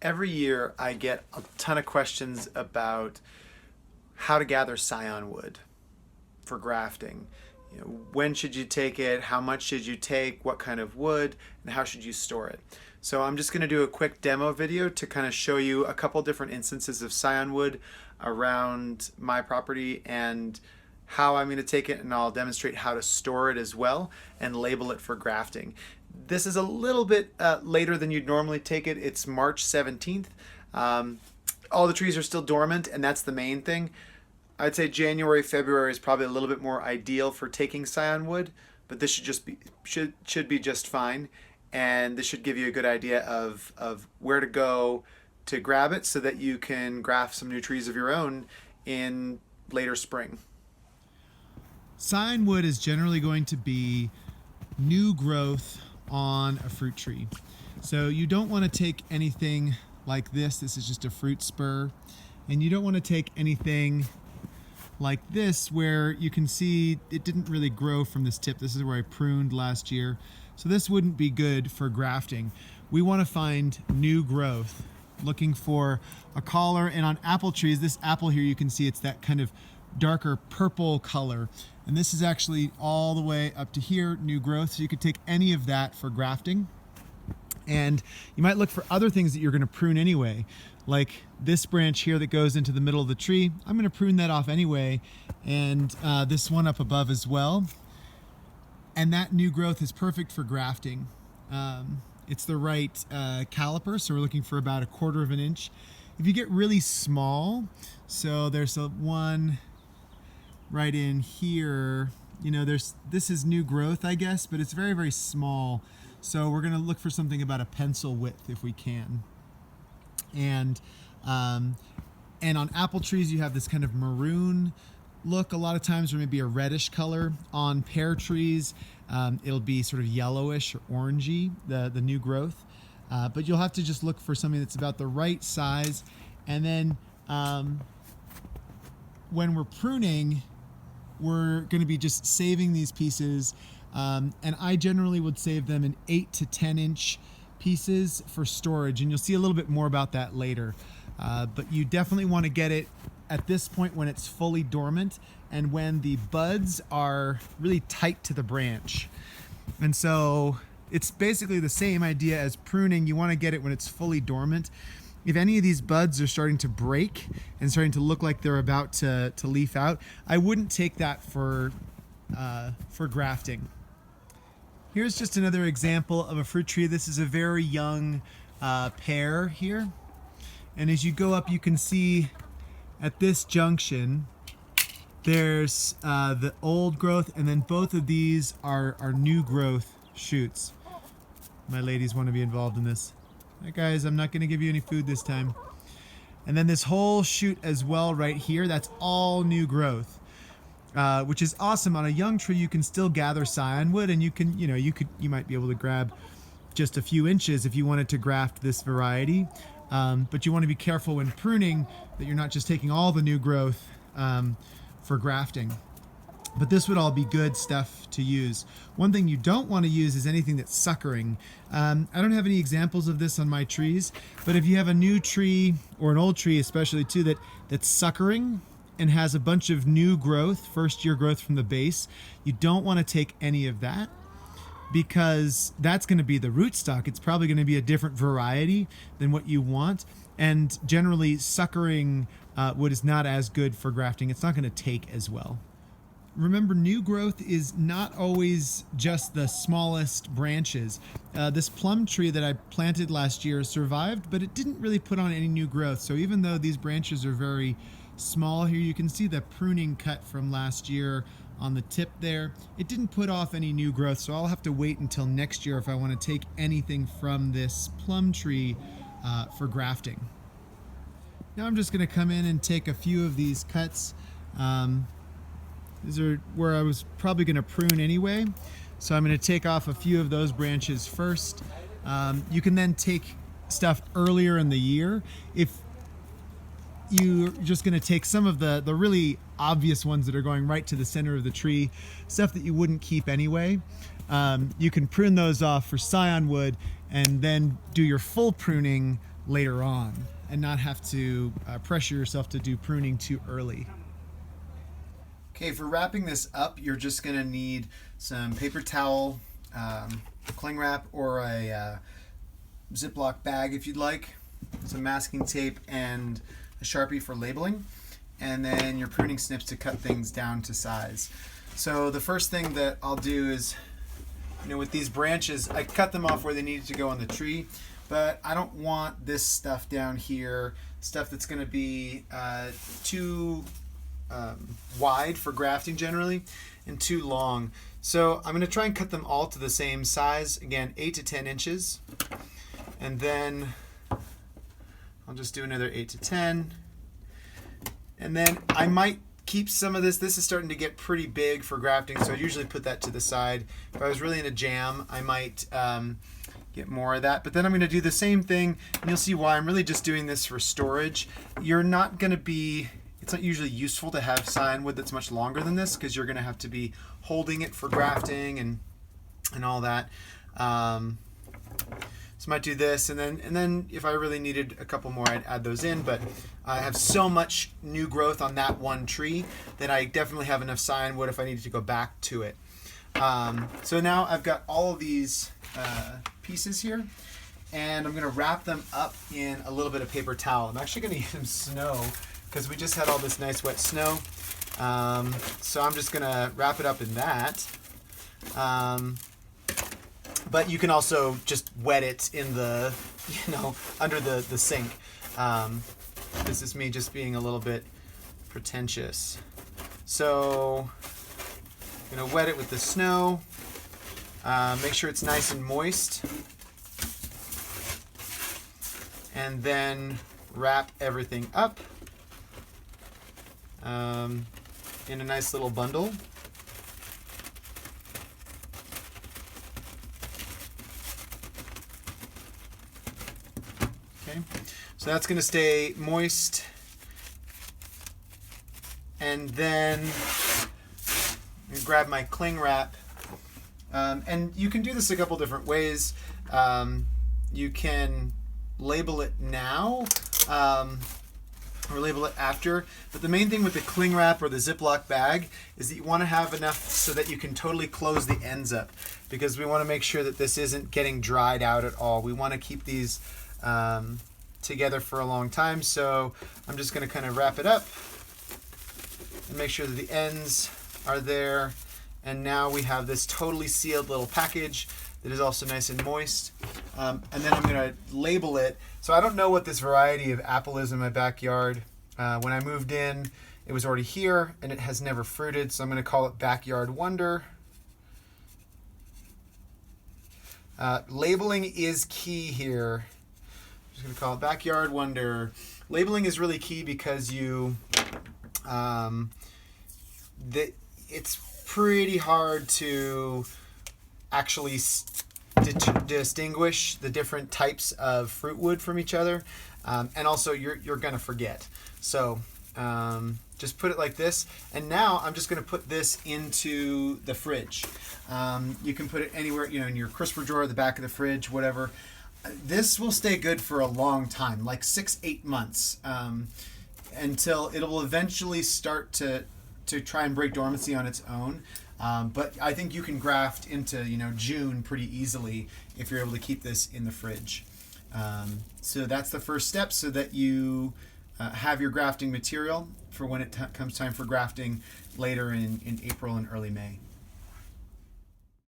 Every year I get a ton of questions about how to gather Scion wood for grafting. When should you take it? How much should you take? What kind of wood? And how should you store it? So I'm just going to do a quick demo video to kind of show you a couple different instances of Scion wood around my property and how I'm going to take it, and I'll demonstrate how to store it as well and label it for grafting. This is a little bit later than you'd normally take it. It's March 17th. All the trees are still dormant, and that's the main thing. I'd say January, February is probably a little bit more ideal for taking Scion wood, but this should be just fine. And this should give you a good idea of where to go to grab it so that you can graft some new trees of your own in later spring. Scion wood is generally going to be new growth on a fruit tree. So you don't want to take anything like this. This is just a fruit spur. And you don't want to take anything like this where you can see it didn't really grow from this tip. This is where I pruned last year. So this wouldn't be good for grafting. We want to find new growth, looking for a collar. And on apple trees, this apple here, you can see it's that kind of darker purple color. And this is actually all the way up to here, new growth. So you could take any of that for grafting. And you might look for other things that you're going to prune anyway, like this branch here that goes into the middle of the tree. I'm going to prune that off anyway, and this one up above as well. And that new growth is perfect for grafting. It's the right caliper, so we're looking for about 1/4 of an inch. If you get really small, so there's a one right in here, this is new growth, I guess, but it's very, very small. So we're going to look for something about a pencil width if we can. And on apple trees, you have this kind of maroon look a lot of times, or maybe a reddish color. On pear trees, it'll be sort of yellowish or orangey, the new growth. But you'll have to just look for something that's about the right size. And then when we're pruning, we're going to be just saving these pieces. And I generally would save them in 8 to 10 inch pieces for storage. And you'll see a little bit more about that later. But you definitely want to get it at this point when it's fully dormant and when the buds are really tight to the branch. And so it's basically the same idea as pruning. You want to get it when it's fully dormant. If any of these buds are starting to break and starting to look like they're about to leaf out, I wouldn't take that for grafting. Here's just another example of a fruit tree. This is a very young pear here. And as you go up, you can see at this junction, there's the old growth, and then both of these are new growth shoots. My ladies want to be involved in this. All right, guys, I'm not going to give you any food this time. And then this whole shoot as well right here, that's all new growth, which is awesome. On a young tree, you can still gather Scion wood, and you might be able to grab just a few inches if you wanted to graft this variety. But you want to be careful when pruning that you're not just taking all the new growth for grafting. But this would all be good stuff to use. One thing you don't want to use is anything that's suckering. I don't have any examples of this on my trees, but if you have a new tree, or an old tree especially too, that's suckering and has a bunch of new growth, first year growth from the base, you don't want to take any of that, because that's going to be the rootstock. It's probably going to be a different variety than what you want. And generally, suckering wood is not as good for grafting. It's not going to take as well. Remember, new growth is not always just the smallest branches. This plum tree that I planted last year survived, but it didn't really put on any new growth. So even though these branches are very small here, you can see the pruning cut from last year on the tip there. It didn't put off any new growth, so I'll have to wait until next year if I want to take anything from this plum tree for grafting. Now I'm just going to come in and take a few of these cuts. These are where I was probably going to prune anyway, so I'm going to take off a few of those branches first. You can then take stuff earlier in the year. If you're just going to take some of the really obvious ones that are going right to the center of the tree, stuff that you wouldn't keep anyway. You can prune those off for Scion wood and then do your full pruning later on and not have to pressure yourself to do pruning too early. Okay, for wrapping this up, you're just going to need some paper towel, cling wrap, or a Ziploc bag if you'd like, some masking tape, and a Sharpie for labeling, and then your pruning snips to cut things down to size. So the first thing that I'll do is, with these branches, I cut them off where they needed to go on the tree, but I don't want this stuff down here, stuff that's going to be too wide for grafting generally, and too long. So I'm going to try and cut them all to the same size, again 8 to 10 inches, and then I'll just do another 8 to 10, and then I might keep some of this. This is starting to get pretty big for grafting, so I usually put that to the side. If I was really in a jam, I might get more of that, but then I'm going to do the same thing, and you'll see why. I'm really just doing this for storage. It's not usually useful to have Scion wood that's much longer than this, because you're going to have to be holding it for grafting and all that. So I might do this, and then if I really needed a couple more, I'd add those in. But I have so much new growth on that one tree that I definitely have enough Scion wood if I needed to go back to it. So now I've got all of these pieces here, and I'm going to wrap them up in a little bit of paper towel. I'm actually going to use some snow, because we just had all this nice wet snow. So I'm just going to wrap it up in that. But you can also just wet it in the, under the sink. This is me just being a little bit pretentious. So I'm going to wet it with the snow. Make sure it's nice and moist. And then wrap everything up in a nice little bundle. Okay, so that's going to stay moist, and then I'm grab my cling wrap, and you can do this a couple different ways. You can label it now, or label it after, but the main thing with the cling wrap or the Ziploc bag is that you want to have enough so that you can totally close the ends up, because we want to make sure that this isn't getting dried out at all. We want to keep these together for a long time. So I'm just going to kind of wrap it up and make sure that the ends are there, and now we have this totally sealed little package that is also nice and moist. And then I'm going to label it. So I don't know what this variety of apple is in my backyard. When I moved in, it was already here, and it has never fruited, so I'm going to call it Backyard Wonder. Labeling is key here. I'm just going to call it Backyard Wonder. Labeling is really key because it's pretty hard to actually distinguish the different types of fruit wood from each other, and also you're gonna forget. So just put it like this, and now I'm just gonna put this into the fridge. You can put it anywhere, in your crisper drawer, the back of the fridge, whatever. This will stay good for a long time, like 6-8 months, until it will eventually start to try and break dormancy on its own. But I think you can graft into June pretty easily if you're able to keep this in the fridge. So that's the first step, so that you have your grafting material for when it comes time for grafting later in April and early May.